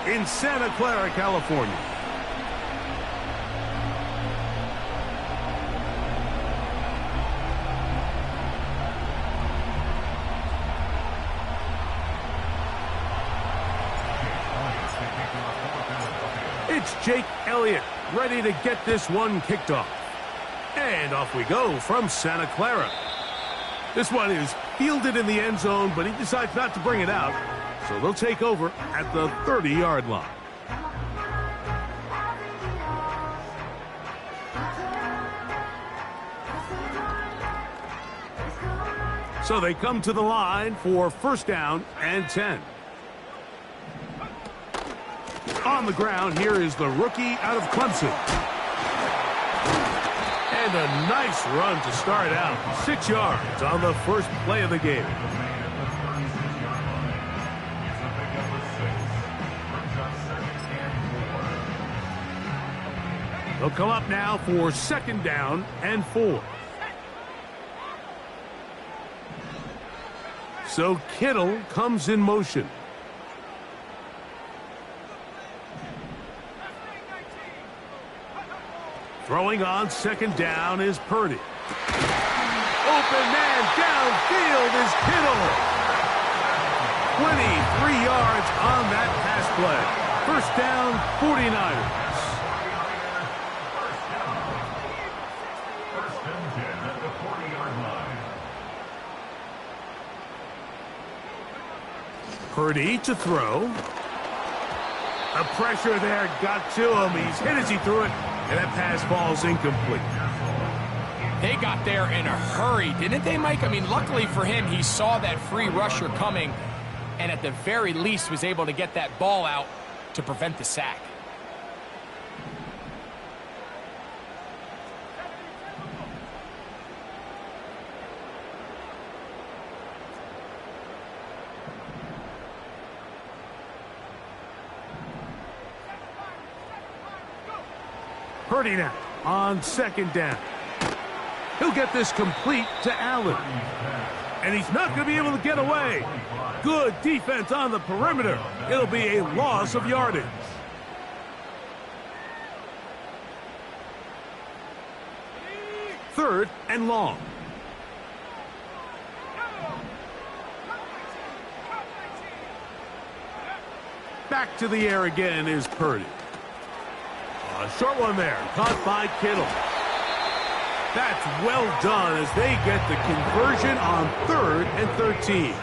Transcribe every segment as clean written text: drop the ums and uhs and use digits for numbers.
in Santa Clara, California. It's Jake Elliott ready to get this one kicked off. And off we go from Santa Clara. This one is fielded in the end zone, but he decides not to bring it out. So they'll take over at the 30-yard line. So they come to the line for first down and 10. On the ground, here is the rookie out of Clemson. And a nice run to start out. 6 yards on the first play of the game. They'll come up now for second down and 4. So Kittle comes in motion. Throwing on second down is Purdy. Open man downfield is Kittle. 23 yards on that pass play. First down, 49ers. Purdy to throw. The pressure there got to him. He's hit as he threw it, and that pass falls incomplete. They got there in a hurry, didn't they, Mike? I mean, luckily for him, he saw that free rusher coming, and at the very least was able to get that ball out to prevent the sack. Purdy now on second down. He'll get this complete to Allen. And he's not going to be able to get away. Good defense on the perimeter. It'll be a loss of yardage. Third and long. Back to the air again is Purdy. A short one there, caught by Kittle. That's well done as they get the conversion on 3rd and 13.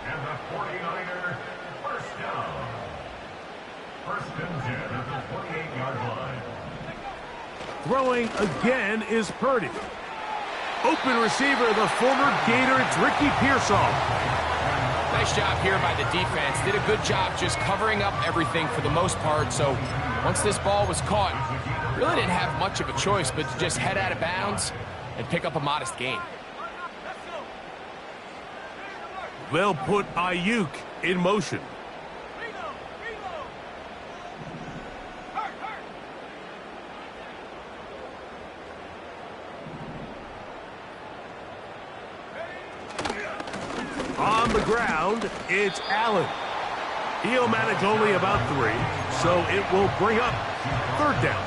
And the 49ers first down. First and 10 at the 28-yard line. Throwing again is Purdy. Open receiver, the former Gator, it's Ricky Pearsall. Nice job here by the defense. Did a good job just covering up everything for the most part. So once this ball was caught, really didn't have much of a choice but to just head out of bounds and pick up a modest gain. They'll put Ayuk in motion. On the ground, it's Allen. He'll manage only about 3, so it will bring up third down.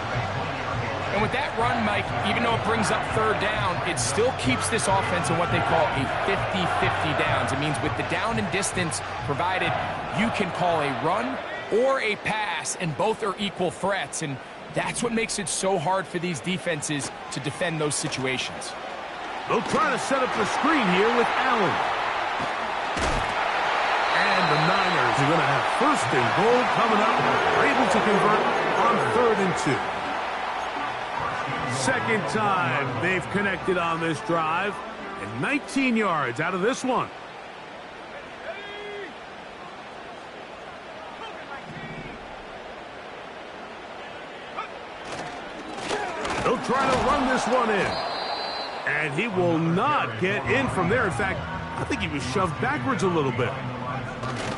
And with that run, Mike, even though it brings up third down, it still keeps this offense in what they call a 50-50 downs. It means with the down and distance provided, you can call a run or a pass, and both are equal threats. And that's what makes it so hard for these defenses to defend those situations. They'll try to set up the screen here with Allen. And the Niners are going to have first and goal coming up. They're able to convert on 3rd and 2. Second time they've connected on this drive. And 19 yards out of this one. They'll try to run this one in. And he will not get in from there. In fact, I think he was shoved backwards a little bit.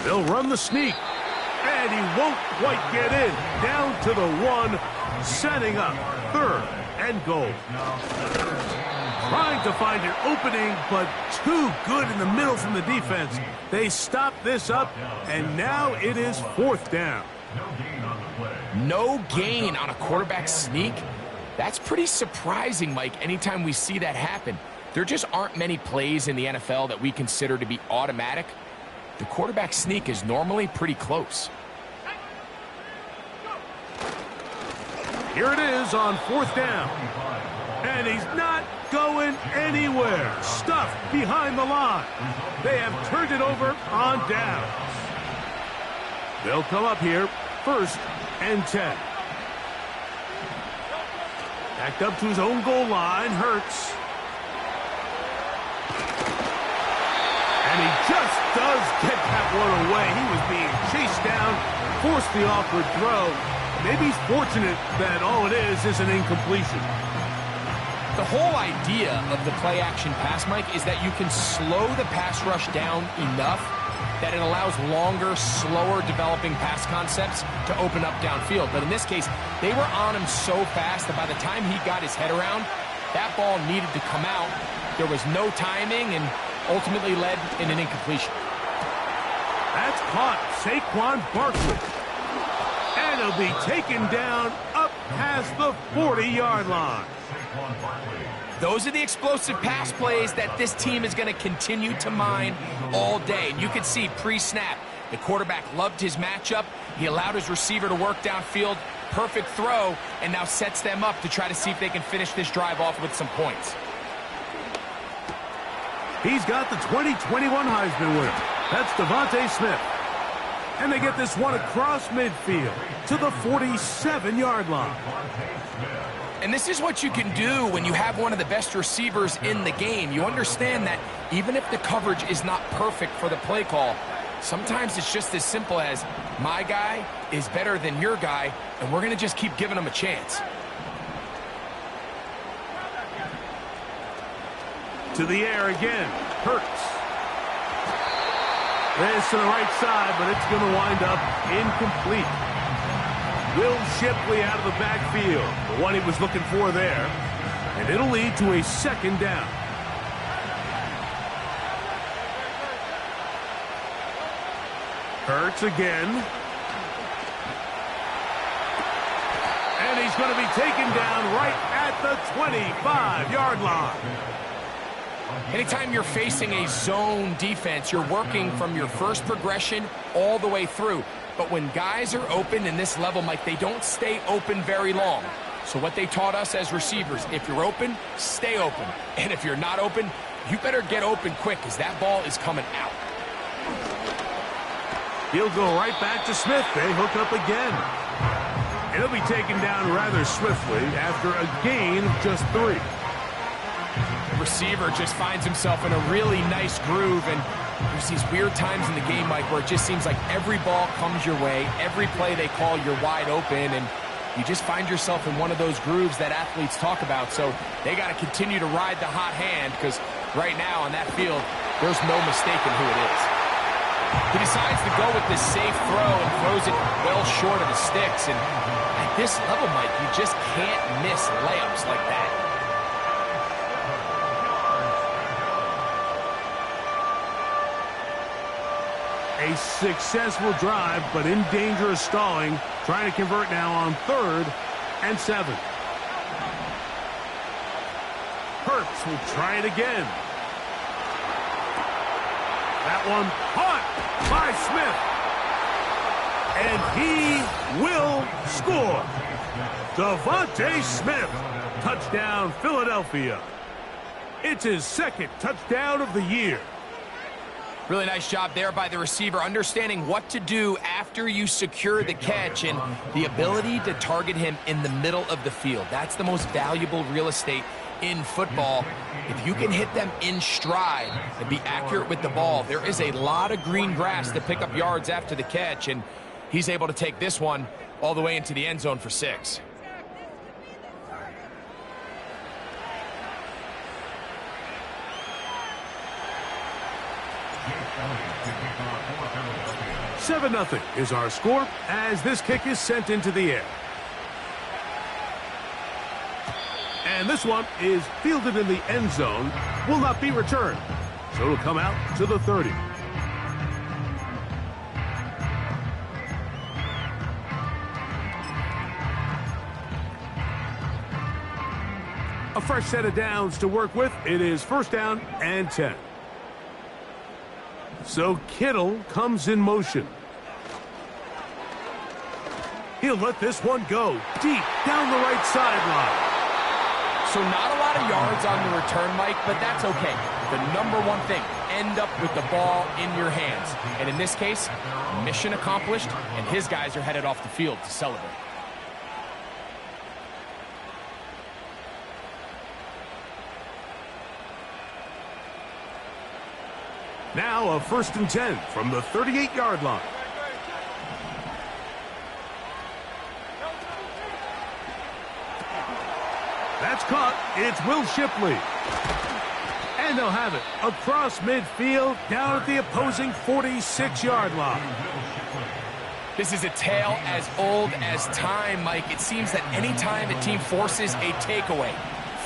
They'll run the sneak. And he won't quite get in. Down to the 1, setting up 3rd and goal. trying to find an opening, but too good in the middle from the defense. They stop this up, and now it is 4th down. No gain on a quarterback sneak? That's pretty surprising, Mike, anytime we see that happen. There just aren't many plays in the NFL that we consider to be automatic. The quarterback sneak is normally pretty close. Here it is on 4th down. And he's not going anywhere. Stuffed behind the line. They have turned it over on downs. They'll come up here, 1st and 10. Backed up to his own goal line, Hurts. And he just does get that one away. He was being chased down, forced the awkward throw. Maybe he's fortunate that all it is an incompletion. The whole idea of the play-action pass, Mike, is that you can slow the pass rush down enough that it allows longer, slower developing pass concepts to open up downfield. But in this case, they were on him so fast that by the time he got his head around, that ball needed to come out. There was no timing and ultimately led in an incompletion. That's caught Saquon Barkley. And he'll be taken down up past the 40-yard line. Those are the explosive pass plays that this team is going to continue to mine all day. And you can see pre-snap, the quarterback loved his matchup. He allowed his receiver to work downfield. Perfect throw, and now sets them up to try to see if they can finish this drive off with some points. He's got the 2021 Heisman winner. That's Devontae Smith. And they get this one across midfield to the 47-yard line. And this is what you can do when you have one of the best receivers in the game. You understand that even if the coverage is not perfect for the play call, sometimes it's just as simple as my guy is better than your guy, and we're going to just keep giving him a chance. To the air again, Hurts. This to the right side, but it's going to wind up incomplete. Will Shipley out of the backfield, the one he was looking for there, and it'll lead to a 2nd down. Hurts again. And he's going to be taken down right at the 25-yard line. Anytime you're facing a zone defense, you're working from your first progression all the way through. But when guys are open in this level, Mike, they don't stay open very long. So what they taught us as receivers, if you're open, stay open. And if you're not open, you better get open quick because that ball is coming out. He'll go right back to Smith. They hook up again. And he'll be taken down rather swiftly after a gain of just 3. The receiver just finds himself in a really nice groove, and there's these weird times in the game, Mike, where it just seems like every ball comes your way, every play they call, you're wide open, and you just find yourself in one of those grooves that athletes talk about. So they got to continue to ride the hot hand, because right now on that field, there's no mistaking who it is. He decides to go with this safe throw and throws it well short of the sticks, and at this level, Mike, you just can't miss layups like that. A successful drive, but in danger of stalling. Trying to convert now on 3rd and 7. Hurts will try it again. That one caught by Smith. And he will score. Devontae Smith. Touchdown, Philadelphia. It's his 2nd touchdown of the year. Really nice job there by the receiver, understanding what to do after you secure the catch and the ability to target him in the middle of the field. That's the most valuable real estate in football. If you can hit them in stride and be accurate with the ball, there is a lot of green grass to pick up yards after the catch, and he's able to take this one all the way into the end zone for 6. 7-0 is our score as this kick is sent into the air. And this one is fielded in the end zone, will not be returned. So it'll come out to the 30. A fresh set of downs to work with. It is first down and 10. So Kittle comes in motion. He'll let this one go deep down the right sideline. So not a lot of yards on the return, Mike, but that's okay. The number one thing, end up with the ball in your hands. And in this case, mission accomplished, and his guys are headed off the field to celebrate. Now a first and 10 from the 38-yard line. That's caught. It's Will Shipley. And they'll have it across midfield down at the opposing 46-yard line. This is a tale as old as time, Mike. It seems that any time a team forces a takeaway,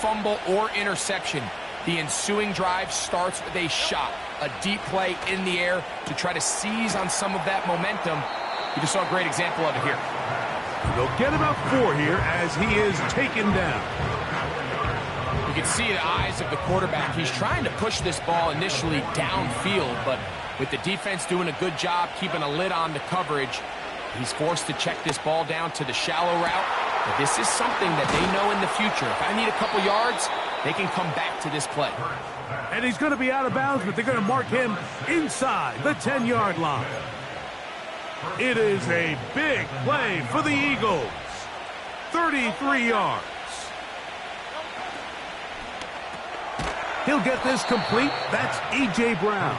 fumble, or interception, the ensuing drive starts with a shot, a deep play in the air to try to seize on some of that momentum. You just saw a great example of it here. They'll get about 4 here as he is taken down. You can see the eyes of the quarterback. He's trying to push this ball initially downfield, but with the defense doing a good job keeping a lid on the coverage, he's forced to check this ball down to the shallow route. But this is something that they know in the future. If I need a couple yards, they can come back to this play. And he's going to be out of bounds, but they're going to mark him inside the 10-yard line. It is a big play for the Eagles. 33 yards. He'll get this complete. That's A.J. Brown.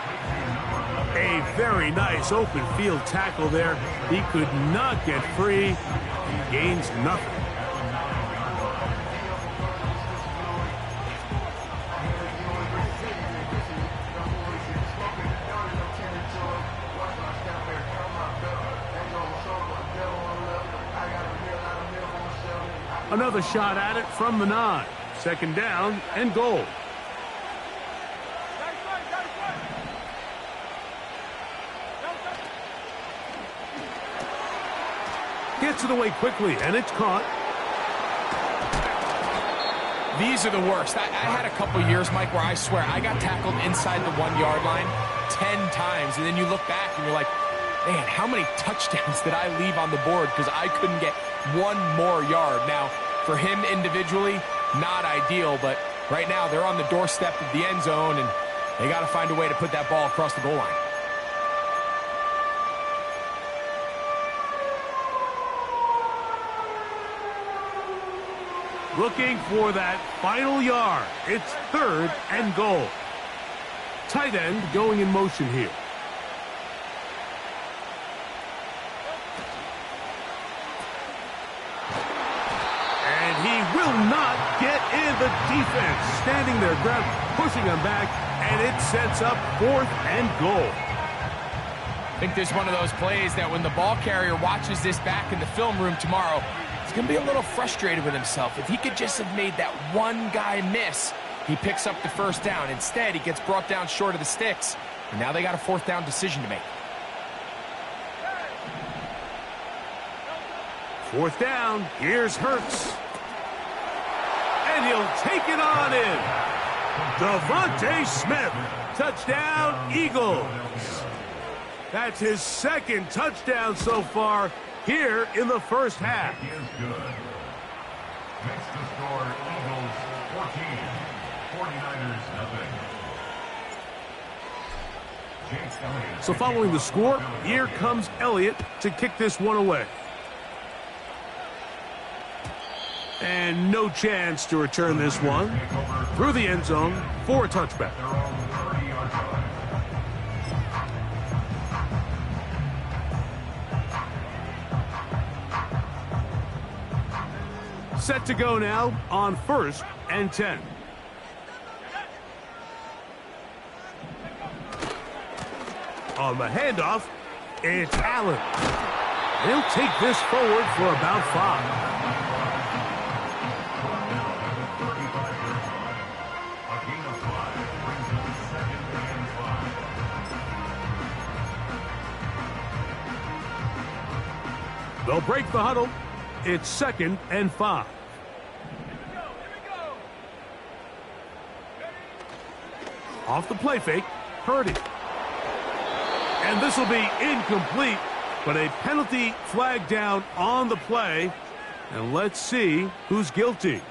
A very nice open field tackle there. He could not get free. He gains nothing. Another shot at it from the 9. Second down and goal. Gets it away quickly, and it's caught. These are the worst. I had a couple years, Mike, where I swear I got tackled inside the 1-yard line 10 times, and then you look back and you're like, man, how many touchdowns did I leave on the board because I couldn't get one more yard? Now, for him individually, not ideal, but right now they're on the doorstep of the end zone, and they got to find a way to put that ball across the goal line. Looking for that final yard. It's third and goal. Tight end going in motion here. And he will not get in. The defense standing their ground, pushing him back, and it sets up fourth and goal. I think this is one of those plays that when the ball carrier watches this back in the film room tomorrow, he's going to be a little frustrated with himself. If he could just have made that one guy miss, he picks up the first down. Instead, he gets brought down short of the sticks, and now they got a fourth down decision to make. Fourth down, here's Hurts. And he'll take it on in. Devontae Smith, touchdown, Eagles. That's his second touchdown so far here in the first half. He is good. Next to score, Eagles 14, 49ers nothing. So following the score, here comes Elliott to kick this one away. And no chance to return this one through the end zone for a touchback. Set to go now on first and 10. On the handoff, it's Allen. He'll take this forward for about 5. They'll break the huddle. It's 2nd and 5. Off the play fake, Purdy. And this will be incomplete, but a penalty flag down on the play. And let's see who's guilty.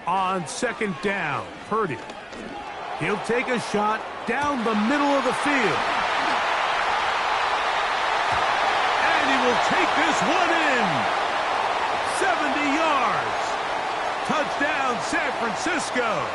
On 2nd down, Purdy. He'll take a shot down the middle of the field. And he will take this one in. 70 yards. Touchdown, San Francisco.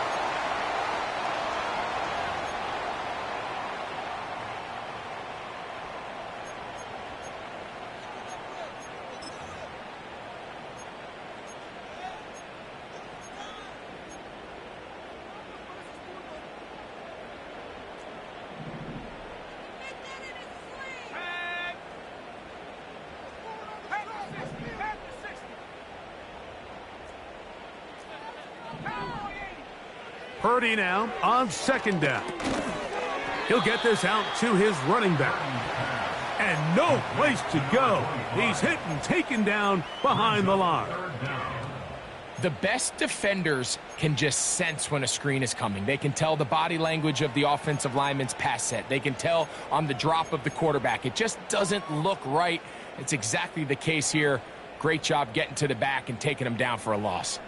Purdy now on 2nd down. He'll get this out to his running back. And no place to go. He's hit and taken down behind the line. The best defenders can just sense when a screen is coming. They can tell the body language of the offensive lineman's pass set. They can tell on the drop of the quarterback. It just doesn't look right. It's exactly the case here. Great job getting to the back and taking him down for a loss.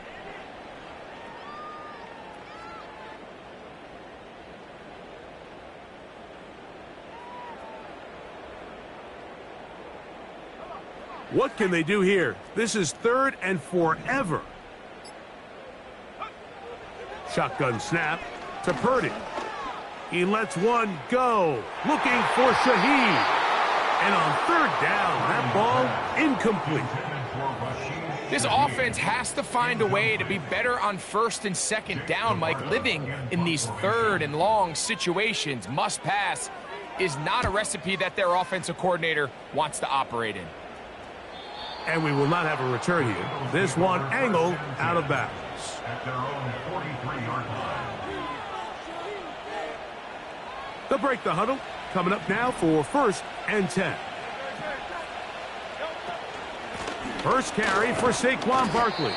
What can they do here? This is 3rd and forever. Shotgun snap to Purdy. He lets one go. Looking for Shaheed. And on 3rd down, that ball incomplete. This offense has to find a way to be better on 1st and 2nd down, Mike. Living in these 3rd and long situations, must pass, is not a recipe that their offensive coordinator wants to operate in. And we will not have a return here. This one angled out of bounds. At their own 43-yard line. They'll break the huddle. Coming up now for 1st and 10. First carry for Saquon Barkley.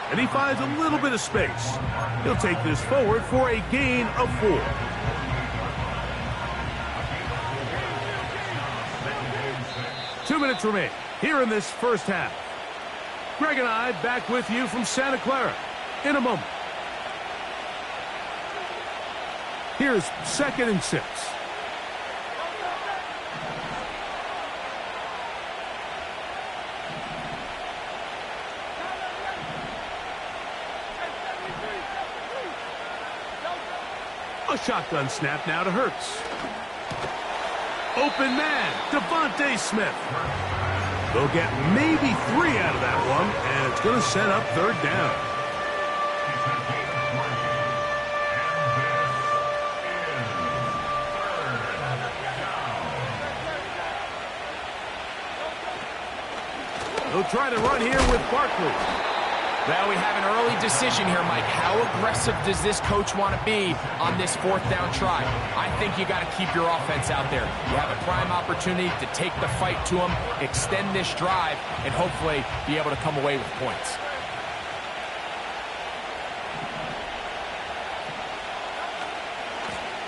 And he finds a little bit of space. He'll take this forward for a gain of 4. Two minutes remain here in this first half. Greg and I back with you from Santa Clara in a moment. Here's 2nd and 6. A shotgun snap now to Hurts. Open man, Devontae Smith. They'll get maybe 3 out of that one, and it's going to set up 3rd down. They'll try to run here with Barkley. Well, we have an early decision here, Mike. How aggressive does this coach want to be on this 4th down try? I think you got to keep your offense out there. You have a prime opportunity to take the fight to them, extend this drive, and hopefully be able to come away with points.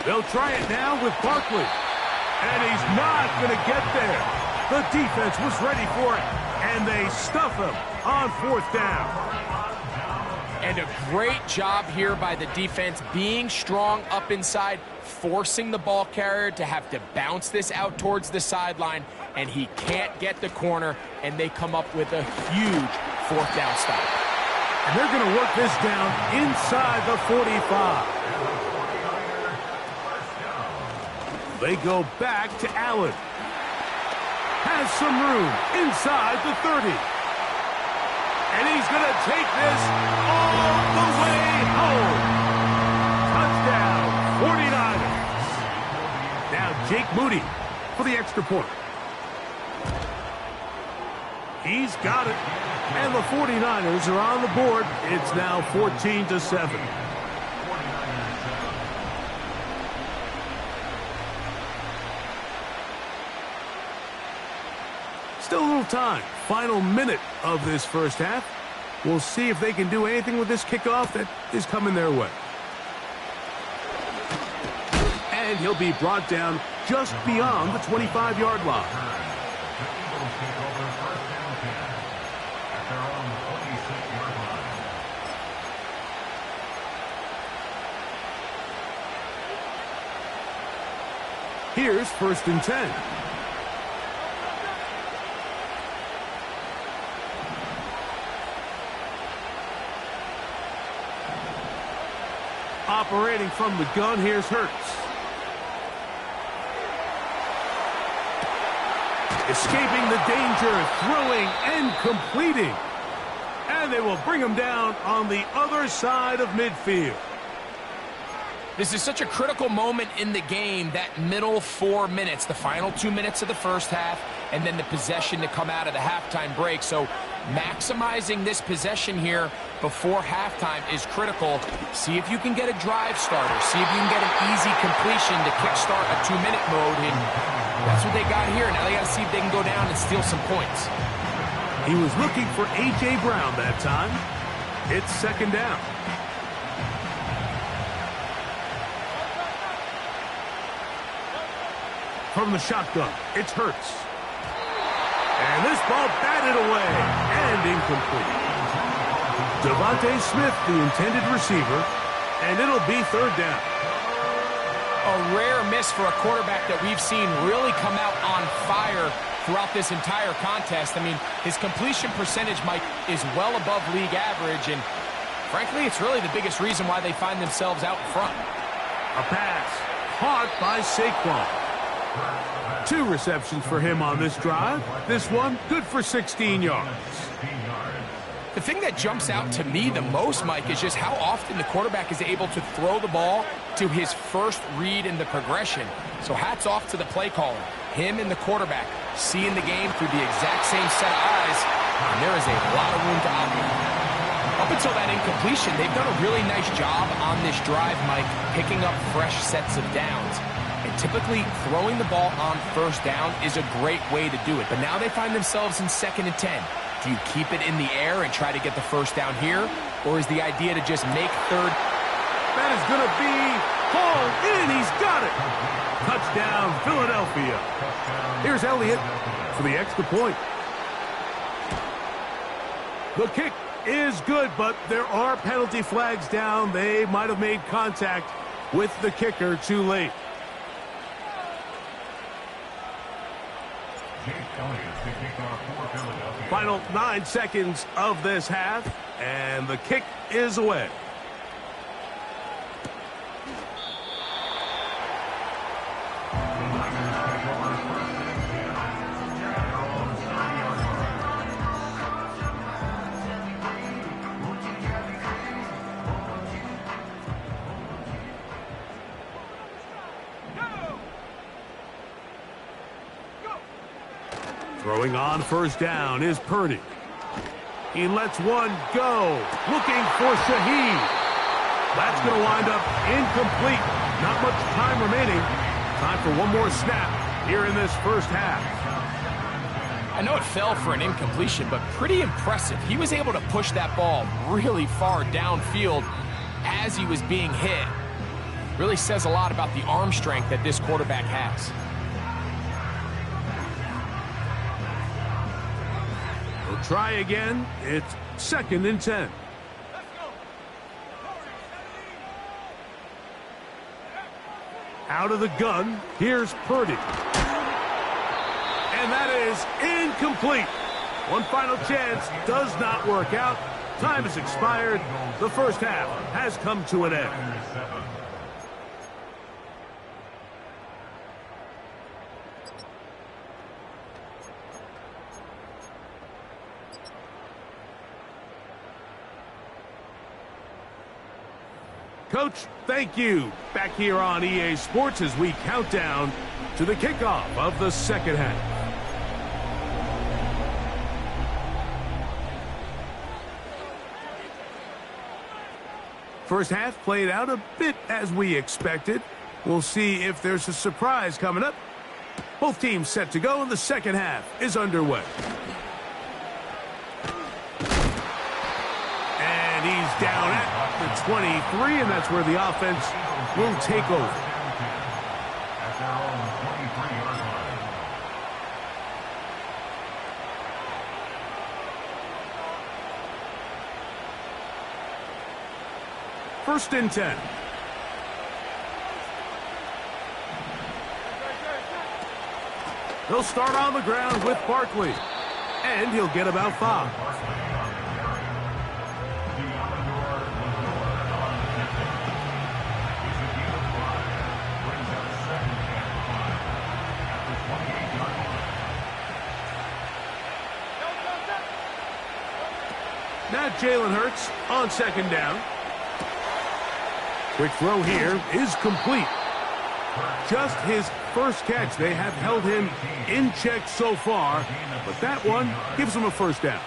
They'll try it now with Barkley. And he's not going to get there. The defense was ready for it, and they stuff him on 4th down. And a great job here by the defense, being strong up inside, forcing the ball carrier to have to bounce this out towards the sideline, and he can't get the corner, and they come up with a huge 4th down stop. And they're going to work this down inside the 45. They go back to Allen. Has some room inside the 30. And he's going to take this all the way home. Touchdown, 49ers. Jake Moody for the extra point. He's got it. And the 49ers are on the board. It's now 14-7. Still a little time. Final minute of this first half. We'll see if they can do anything with this kickoff that is coming their way. And he'll be brought down just beyond the 25-yard line. Here's 1st and 10. Operating from the gun, here's Hurts. Escaping the danger, throwing and completing. And they will bring him down on the other side of midfield. This is such a critical moment in the game, that middle 4 minutes, the final 2 minutes of the first half, and then the possession to come out of the halftime break. So maximizing this possession here before halftime is critical. See if you can get a drive starter. See if you can get an easy completion to kickstart a 2-minute mode. And that's what they got here. Now they got to see if they can go down and steal some points. He was looking for A.J. Brown that time. It's 2nd down. From the shotgun, it's Hurts. And this ball batted away and incomplete. Devontae Smith, the intended receiver, and it'll be 3rd down. A rare miss for a quarterback that we've seen really come out on fire throughout this entire contest. I mean, his completion percentage, Mike, is well above league average, and frankly, it's really the biggest reason why they find themselves out in front. A pass caught by Saquon. 2 receptions for him on this drive. This one good for 16 yards. The thing that jumps out to me the most, Mike, is just how often the quarterback is able to throw the ball to his first read in the progression. So hats off to the play caller. Him and the quarterback seeing the game through the exact same set of eyes, and there is a lot of room to operate. Up until that incompletion, they've done a really nice job on this drive, Mike, picking up fresh sets of downs. And typically, throwing the ball on 1st down is a great way to do it. But now they find themselves in 2nd and 10. Do you keep it in the air and try to get the 1st down here? Or is the idea to just make 3rd? That is going to be hauled in. He's got it. Touchdown, Philadelphia. Here's Elliott for the extra point. The kick is good, but there are penalty flags down. They might have made contact with the kicker too late. Final 9 seconds of this half, and the kick is away. Throwing on 1st down is Purdy. He lets one go. Looking for Shaheed. That's going to wind up incomplete. Not much time remaining. Time for one more snap here in this first half. I know it fell for an incompletion, but pretty impressive. He was able to push that ball really far downfield as he was being hit. Really says a lot about the arm strength that this quarterback has. Try again. It's 2nd and 10. Out of the gun, here's Purdy. And that is incomplete. One final chance does not work out. Time has expired. The first half has come to an end. Coach, thank you. Back here on EA Sports as we count down to the kickoff of the second half. First half played out a bit as we expected. We'll see if there's a surprise coming up. Both teams set to go, and the second half is underway. And he's down at the 23, and that's where the offense will take over. At their own 23-yard line. First and 10. He'll start on the ground with Barkley, and he'll get about 5. Now Jalen Hurts on second down. Quick throw here is complete. Just his first catch. They have held him in check so far, but that one gives him a first down.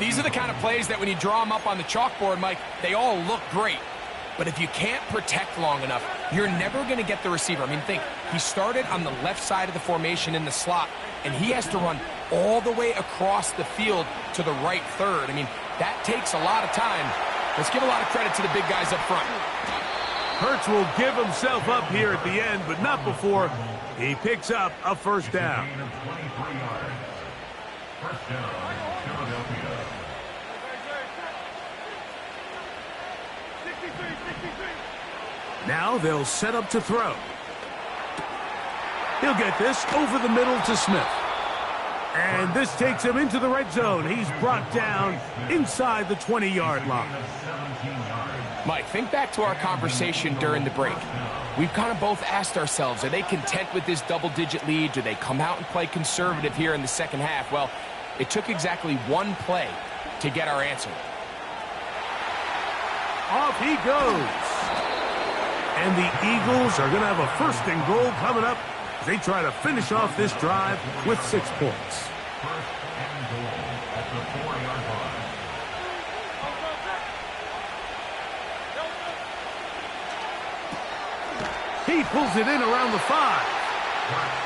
These are the kind of plays that when you draw them up on the chalkboard, Mike, they all look great. But if you can't protect long enough, you're never going to get the receiver. I mean, think, he started on the left side of the formation in the slot, and he has to run all the way across the field to the right third. I mean, that takes a lot of time. Let's give a lot of credit to the big guys up front. Hurts will give himself up here at the end, but not before he picks up a first down. First down, Philadelphia. Now they'll set up to throw. He'll get this over the middle to Smith. And this takes him into the red zone. He's brought down inside the 20-yard line. Mike, think back to our conversation during the break. We've kind of both asked ourselves, are they content with this double-digit lead? Do they come out and play conservative here in the second half? Well, it took exactly one play to get our answer. Off he goes. And the Eagles are going to have a first and goal coming up as they try to finish off this drive with 6 points. First and goal at the 4-yard line. He pulls it in around the 5.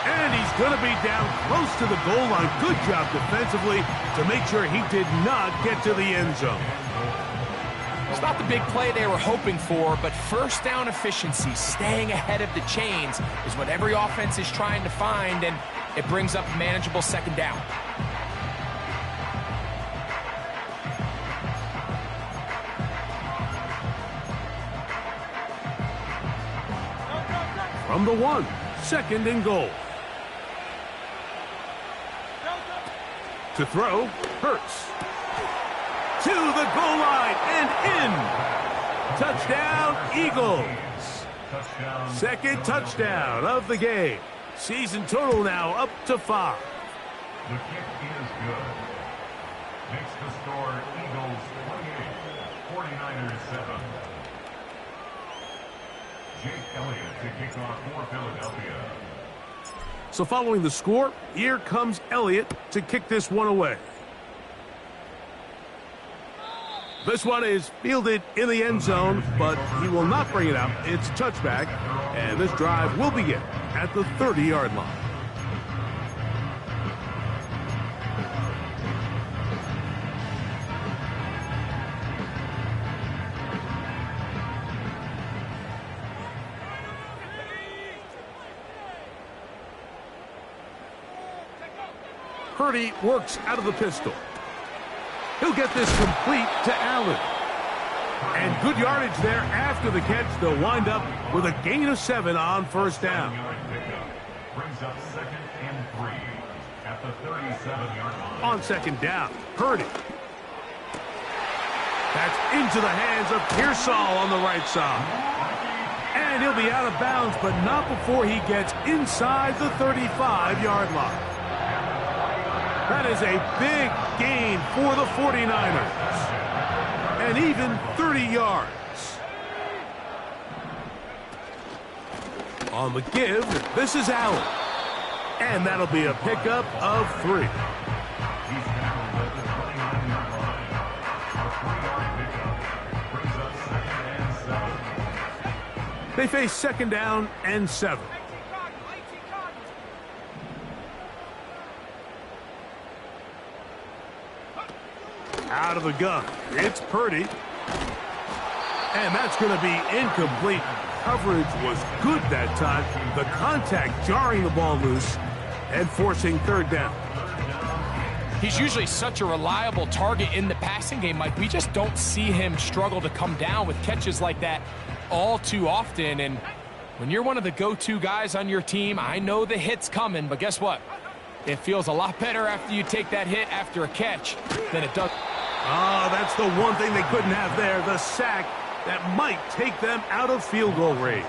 And he's going to be down close to the goal line. Good job defensively to make sure he did not get to the end zone. It's not the big play they were hoping for, but first down efficiency, staying ahead of the chains, is what every offense is trying to find, and it brings up a manageable second down. From the 1, second and goal. To throw, Hurts. To the goal line and in. Touchdown, Eagles. Second touchdown of the game. Season total now up to 5. The kick is good. Makes the score Eagles 28, 49ers 7. Jake Elliott to kick off for Philadelphia. So following the score, here comes Elliott to kick this one away. This one is fielded in the end zone, but he will not bring it out. It's touchback, and this drive will begin at the 30-yard line. Purdy works out of the pistol. He'll get this complete to Allen. And good yardage there after the catch. They'll wind up with a gain of 7 on first down. Brings up second and 3 at the 37-yard line. On second down, Purdy. That's into the hands of Pearsall on the right side. And he'll be out of bounds, but not before he gets inside the 35-yard line. That is a big gain for the 49ers. And even 30 yards. On the give, this is Allen. And that'll be a pickup of 3. He's tackled at the 29-yard line. A 3-yard pickup brings up 2nd and 7. They face 2nd down and 7. Out of the gun, it's Purdy. And that's going to be incomplete. Coverage was good that time. The contact jarring the ball loose and forcing 3rd down. He's usually such a reliable target in the passing game, Mike. We just don't see him struggle to come down with catches like that all too often. And when you're one of the go-to guys on your team, I know the hit's coming, but guess what? It feels a lot better after you take that hit after a catch than it does. Oh, that's the one thing they couldn't have there, the sack that might take them out of field goal range.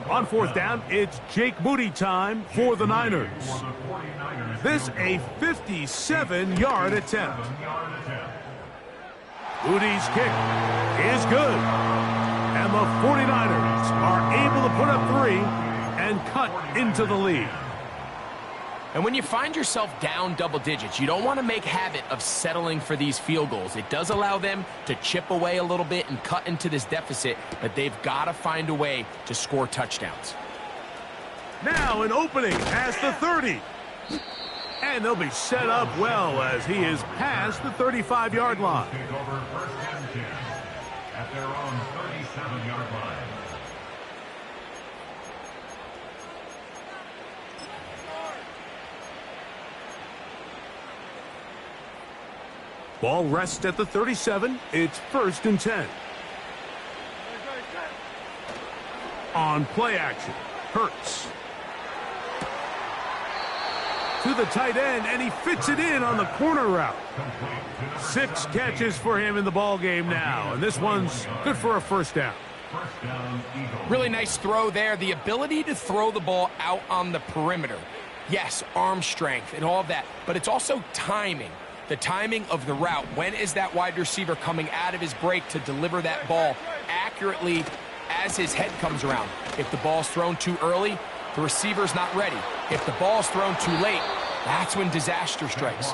On 4th down, it's Jake Moody time for the Niners. This a 57-yard attempt. Moody's kick is good. And the 49ers are able to put up 3 and cut into the lead. And when you find yourself down double digits, you don't want to make habit of settling for these field goals. It does allow them to chip away a little bit and cut into this deficit, but they've got to find a way to score touchdowns. Now an opening past the 30. And they'll be set up well as he is past the 35-yard line. Take over 1st and 10 at their own 37-yard line. Ball rests at the 37. It's 1st and 10. On play action, Hurts. To the tight end, and he fits it in on the corner route. 6 catches for him in the ball game now, and this one's good for a 1st down. Really nice throw there. The ability to throw the ball out on the perimeter. Yes, arm strength and all of that, but it's also timing. The timing of the route. When is that wide receiver coming out of his break to deliver that ball accurately as his head comes around? If the ball's thrown too early, the receiver's not ready. If the ball's thrown too late, that's when disaster strikes.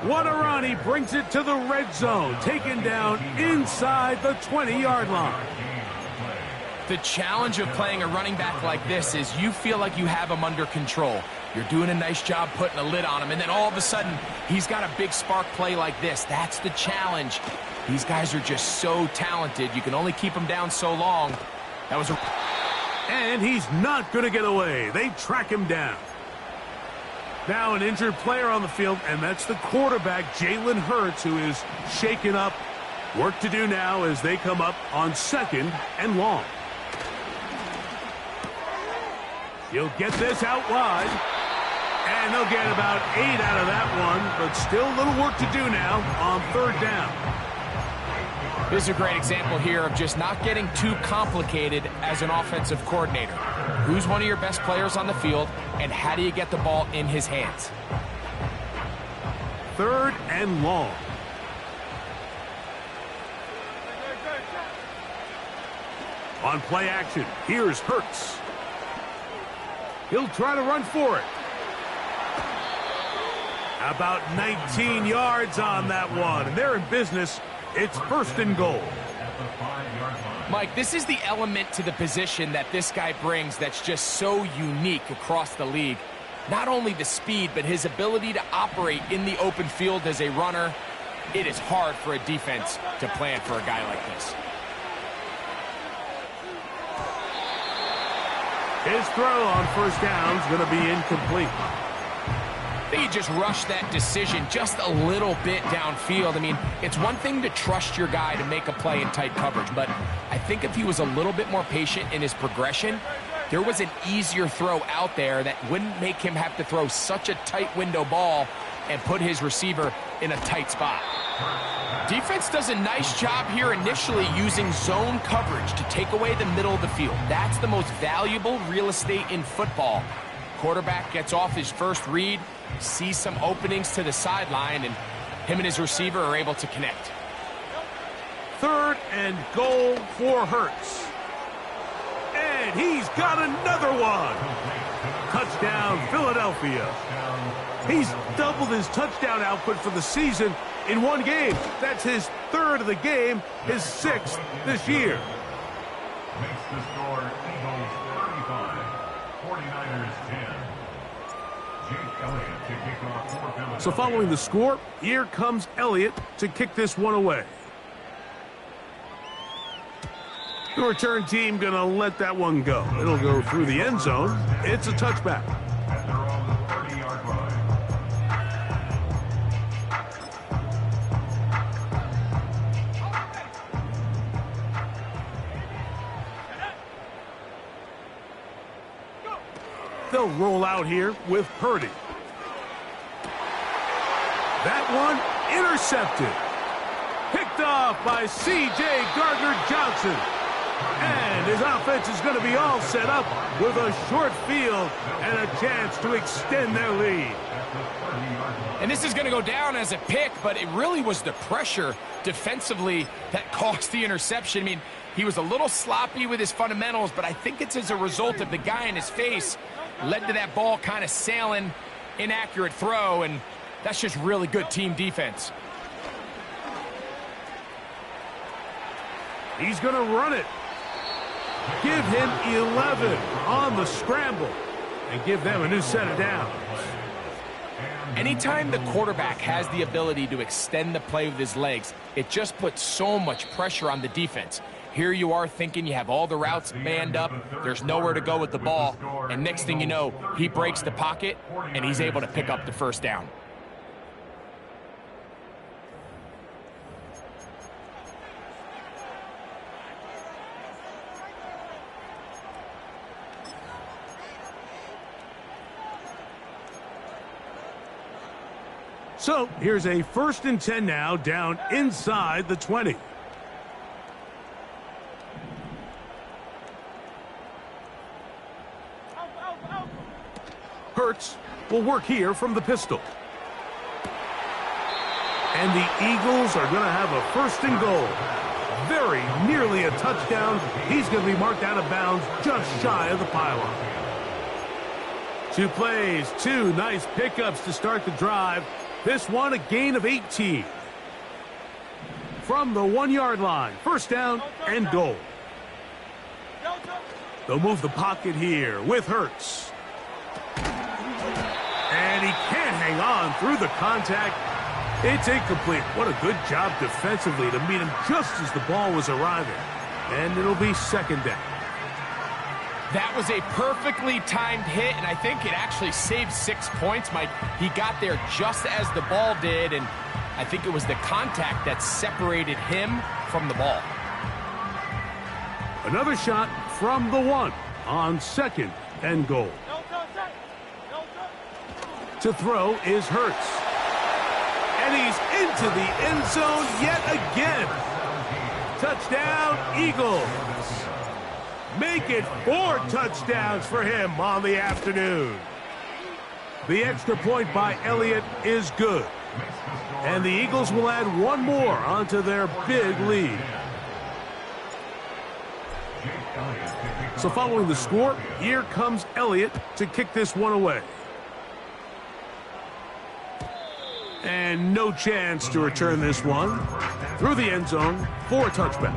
What a run. He brings it to the red zone. Taken down inside the 20-yard line. The challenge of playing a running back like this is you feel like you have him under control. You're doing a nice job putting a lid on him, and then all of a sudden, he's got a big spark play like this. That's the challenge. These guys are just so talented. You can only keep them down so long. That was a... And he's not going to get away. They track him down. Now an injured player on the field, and that's the quarterback, Jalen Hurts, who is shaken up. Work to do now as they come up on 2nd and long. He'll get this out wide. And they'll get about 8 out of that one, but still a little work to do now on 3rd down. This is a great example here of just not getting too complicated as an offensive coordinator. Who's one of your best players on the field, and how do you get the ball in his hands? 3rd and long. On play action, here's Hurts. He'll try to run for it. About 19 yards on that one. And they're in business. It's 1st and goal. Mike, this is the element to the position that this guy brings that's just so unique across the league. Not only the speed, but his ability to operate in the open field as a runner. It is hard for a defense to plan for a guy like this. His throw on 1st down is going to be incomplete. I think he just rushed that decision just a little bit downfield. I mean, it's one thing to trust your guy to make a play in tight coverage, but I think if he was a little bit more patient in his progression, there was an easier throw out there that wouldn't make him have to throw such a tight window ball and put his receiver in a tight spot. Defense does a nice job here initially using zone coverage to take away the middle of the field. That's the most valuable real estate in football. Quarterback gets off his first read, sees some openings to the sideline, and him and his receiver are able to connect. 3rd and goal for Hurts. And And he's got another one. Touchdown, Philadelphia. He's doubled his touchdown output for the season in one game. That's his third of the game, his sixth this year. Makes the score Eagles 35, 49ers 10. Jake Elliott to kick off for Philadelphia. So following the score, here comes Elliott to kick this one away. The return team going to let that one go. It'll go through the end zone. It's a touchback. And they're on the 30-yard line. They'll roll out here with Purdy. That one intercepted. Picked off by C.J. Gardner-Johnson. And his offense is going to be all set up with a short field and a chance to extend their lead. And this is going to go down as a pick, but it really was the pressure defensively that caused the interception. I mean, he was a little sloppy with his fundamentals, but I think it's as a result of the guy in his face led to that ball kind of sailing, inaccurate throw, and that's just really good team defense. He's going to run it. Give him 11 on the scramble and give them a new set of downs. Anytime the quarterback has the ability to extend the play with his legs, it just puts so much pressure on the defense. Here you are thinking you have all the routes manned up, there's nowhere to go with the ball, and next thing you know, he breaks the pocket, and he's able to pick up the first down. So here's a 1st and 10 now, down inside the 20. Hurts will work here from the pistol. And the Eagles are going to have a 1st and goal. Very nearly a touchdown. He's going to be marked out of bounds just shy of the pylon. 2 plays, 2 nice pickups to start the drive. This one a gain of 18. From the 1-yard line, 1st down and goal. They'll move the pocket here with Hurts. And he can't hang on through the contact. It's incomplete. What a good job defensively to meet him just as the ball was arriving. And it'll be 2nd down. That was a perfectly timed hit, and I think it actually saved 6 points, Mike. He got there just as the ball did, and I think it was the contact that separated him from the ball. Another shot from the 1 on 2nd and goal. To throw is Hurts. And he's into the end zone yet again. Touchdown, Eagles. Make it 4 touchdowns for him on the afternoon. The extra point by Elliott is good. And the Eagles will add 1 more onto their big lead. So following the score, here comes Elliott to kick this one away. And no chance to return this one. Through the end zone for a touchback.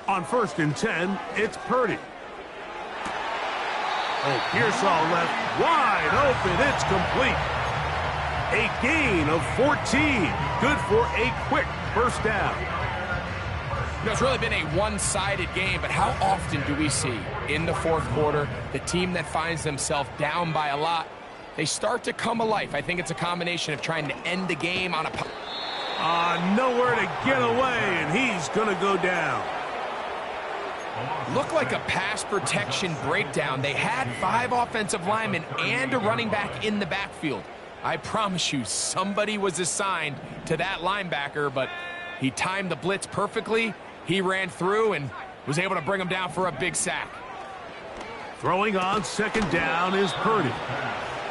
On 1st and 10, it's Purdy. Oh, Pearsall left wide open. It's complete. A gain of 14. Good for a quick 1st down. You know, it's really been a one-sided game, but how often do we see in the 4th quarter the team that finds themselves down by a lot, they start to come alive. I think it's a combination of trying to end the game on a... Nowhere to get away, and he's going to go down. Looked like a pass protection breakdown. They had 5 offensive linemen and a running back in the backfield. I promise you, somebody was assigned to that linebacker, but he timed the blitz perfectly. He ran through and was able to bring him down for a big sack. Throwing on second down is Purdy.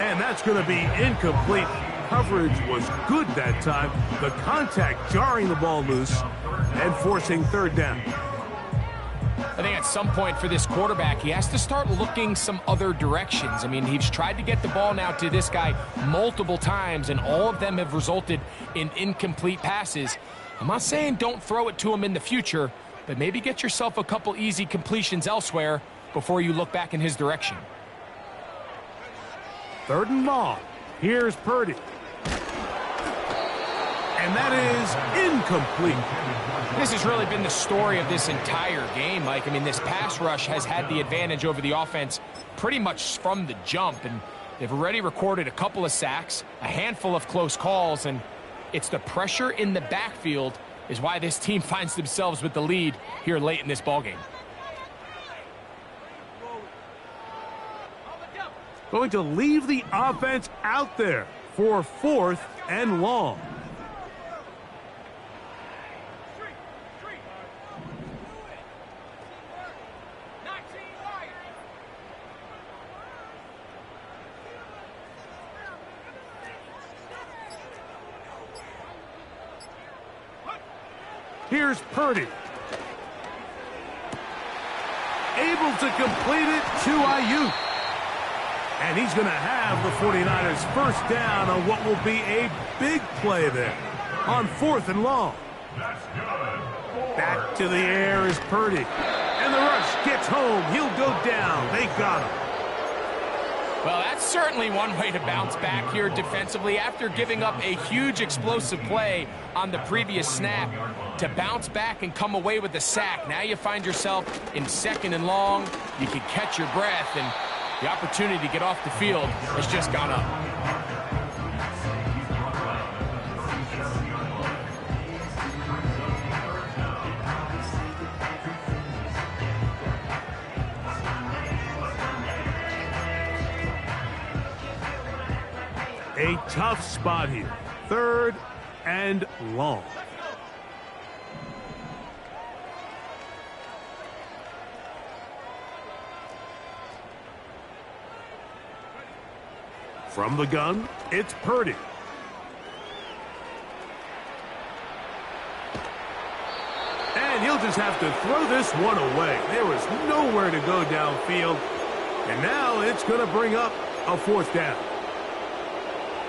And that's going to be incomplete. Coverage was good that time. The contact jarring the ball loose and forcing third down. I think at some point for this quarterback, he has to start looking some other directions. I mean, he's tried to get the ball now to this guy multiple times, and all of them have resulted in incomplete passes. I'm not saying don't throw it to him in the future, but maybe get yourself a couple easy completions elsewhere before you look back in his direction. Third and long. Here's Purdy. And that is incomplete. This has really been the story of this entire game, Mike. I mean, this pass rush has had the advantage over the offense pretty much from the jump, and they've already recorded a couple of sacks, a handful of close calls, and it's the pressure in the backfield is why this team finds themselves with the lead here late in this ballgame. Going to leave the offense out there for fourth and long. Here's Purdy. Able to complete it to Ayuk. And he's going to have the 49ers first down on what will be a big play there on fourth and long. Back to the air is Purdy. And the rush gets home. He'll go down. They got him. Well, that's certainly one way to bounce back here defensively after giving up a huge explosive play on the previous snap. To bounce back and come away with a sack. Now you find yourself in second and long. You can catch your breath, and the opportunity to get off the field has just gone up. A tough spot here. Third and long. From the gun, it's Purdy. And he'll just have to throw this one away. There was nowhere to go downfield. And now it's going to bring up a fourth down.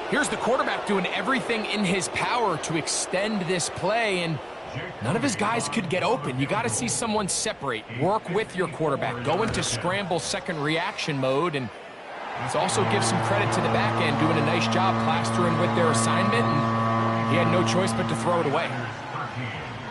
Here's the quarterback doing everything in his power to extend this play, and none of his guys could get open. You got to see someone separate, work with your quarterback, go into scramble second reaction mode, and let's also give some credit to the back end, doing a nice job plastering with their assignment, and he had no choice but to throw it away.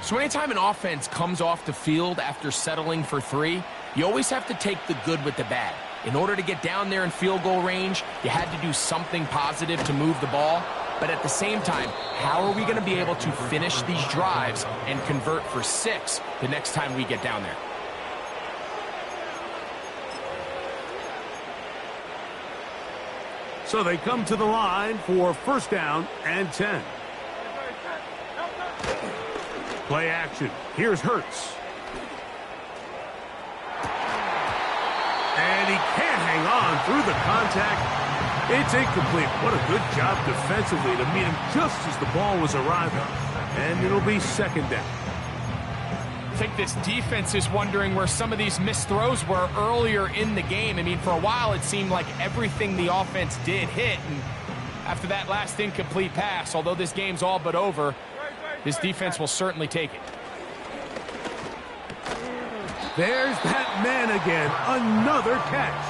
So anytime an offense comes off the field after settling for three, you always have to take the good with the bad. In order to get down there in field goal range, you had to do something positive to move the ball. But at the same time, how are we going to be able to finish these drives and convert for 6 the next time we get down there? So they come to the line for first down and 10. Play action. Here's Hurts. And he can't hang on through the contact. It's incomplete. What a good job defensively to meet him just as the ball was arriving. And it'll be second down. I think this defense is wondering where some of these missed throws were earlier in the game. I mean, for a while it seemed like everything the offense did hit. And after that last incomplete pass, although this game's all but over, this defense will certainly take it. There's that man again. Another catch.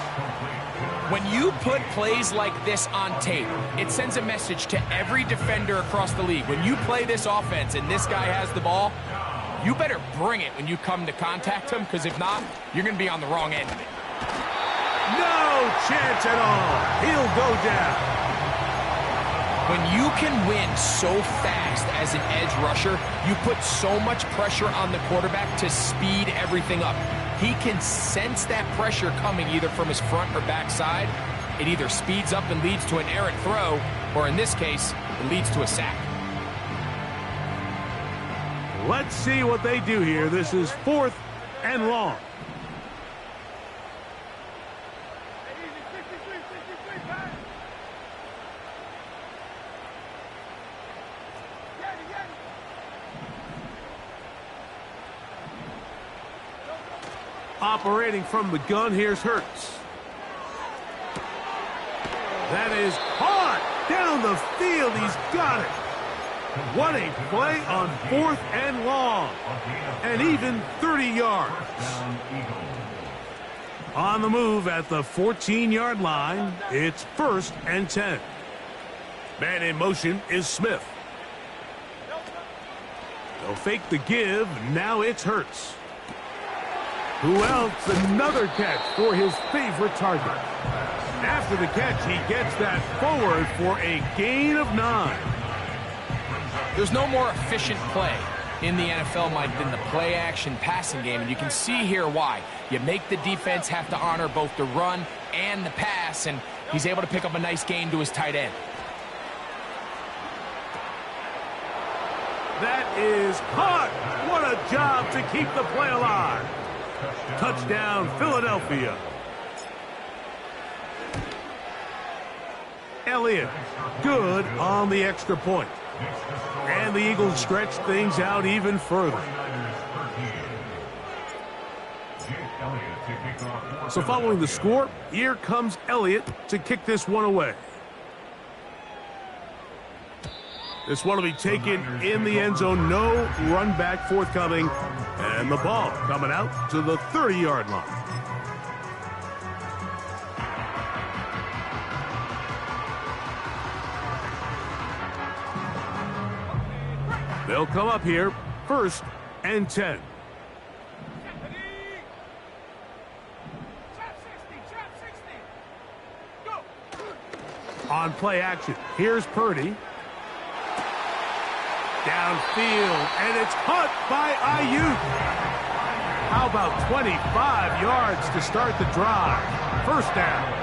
When you put plays like this on tape, it sends a message to every defender across the league. When you play this offense and this guy has the ball, you better bring it when you come to contact him, because if not, you're going to be on the wrong end of it. No chance at all. He'll go down. When you can win so fast as an edge rusher, you put so much pressure on the quarterback to speed everything up. He can sense that pressure coming either from his front or back side. It either speeds up and leads to an errant throw, or in this case, it leads to a sack. Let's see what they do here. This is fourth and long. Operating from the gun, here's Hurts. That is hard down the field. He's got it. What a play on 4th and long. And even 30 yards. On the move at the 14-yard line, it's 1st and 10. Man in motion is Smith. They'll fake the give. Now it's Hurts. Who else? Another catch for his favorite target. After the catch, he gets that forward for a gain of 9. There's no more efficient play in the NFL, Mike, than the play-action passing game, and you can see here why. You make the defense have to honor both the run and the pass, and he's able to pick up a nice gain to his tight end. That is caught. What a job to keep the play alive. Touchdown, Philadelphia. Elliott, good on the extra point. And the Eagles stretch things out even further. So following the score, here comes Elliott to kick this one away. This one will be taken in the end zone. No run back forthcoming. And the ball coming out to the 30-yard line. They'll come up here, 1st and 10. On play action, here's Purdy. Downfield, and it's caught by Ayuk. How about 25 yards to start the drive? 1st down.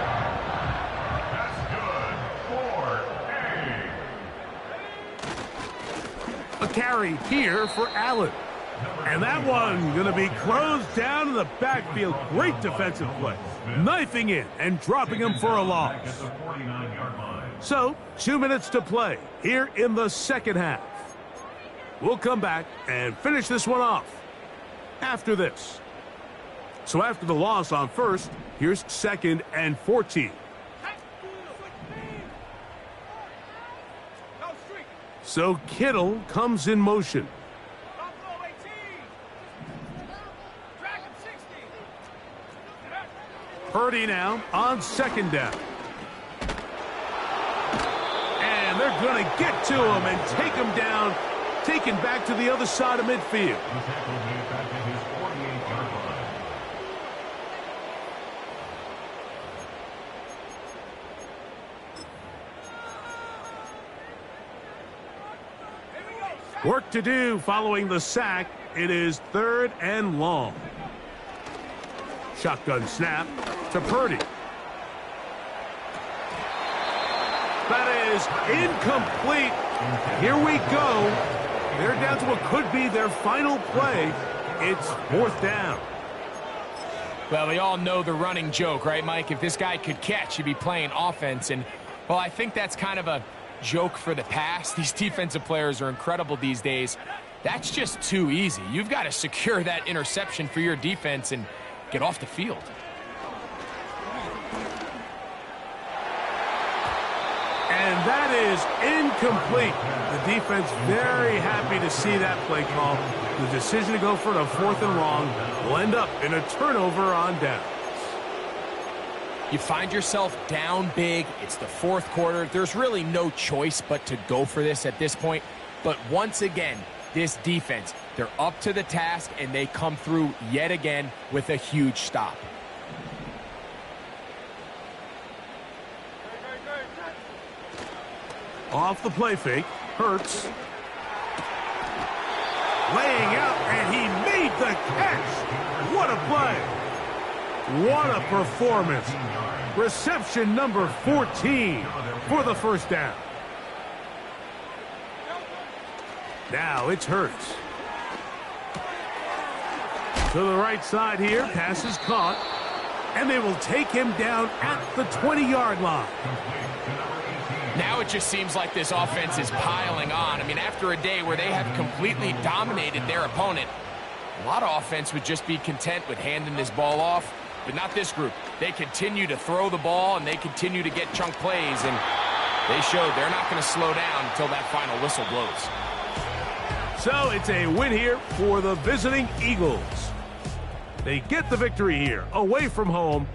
A carry here for Allen. And that one going to be closed down in the backfield. Great defensive play. Knifing in and dropping him for a loss. So, 2 minutes to play here in the second half. We'll come back and finish this one off after this. So after the loss on 1st, here's 2nd and 14. So Kittle comes in motion. Purdy now on 2nd down. And they're going to get to him and take him down, taken back to the other side of midfield. Work to do following the sack. It is 3rd and long. Shotgun snap to Purdy. That is incomplete. Here we go. They're down to what could be their final play. It's 4th down. Well, we all know the running joke, right, Mike? If this guy could catch, he'd be playing offense. And, well, I think that's kind of a joke for the past. These defensive players are incredible these days. That's just too easy. You've got to secure that interception for your defense and get off the field. And that is incomplete. The defense very happy to see that play call. The decision to go for the 4th and long will end up in a turnover on downs. You find yourself down big. It's the 4th quarter. There's really no choice but to go for this at this point. But once again, this defense, they're up to the task, and they come through yet again with a huge stop. Off the play fake, Hurts. Laying out, and he made the catch. What a play. What a performance. Reception number 14 for the 1st down. Now it's Hurts. To the right side here, pass is caught. And they will take him down at the 20-yard line. Now it just seems like this offense is piling on. I mean, after a day where they have completely dominated their opponent, A lot of offense would just be content with handing this ball off, but not this group. They continue to throw the ball, and they continue to get chunk plays, and they showed they're not going to slow down until that final whistle blows. So it's a win here for the visiting Eagles. They get the victory here, away from home,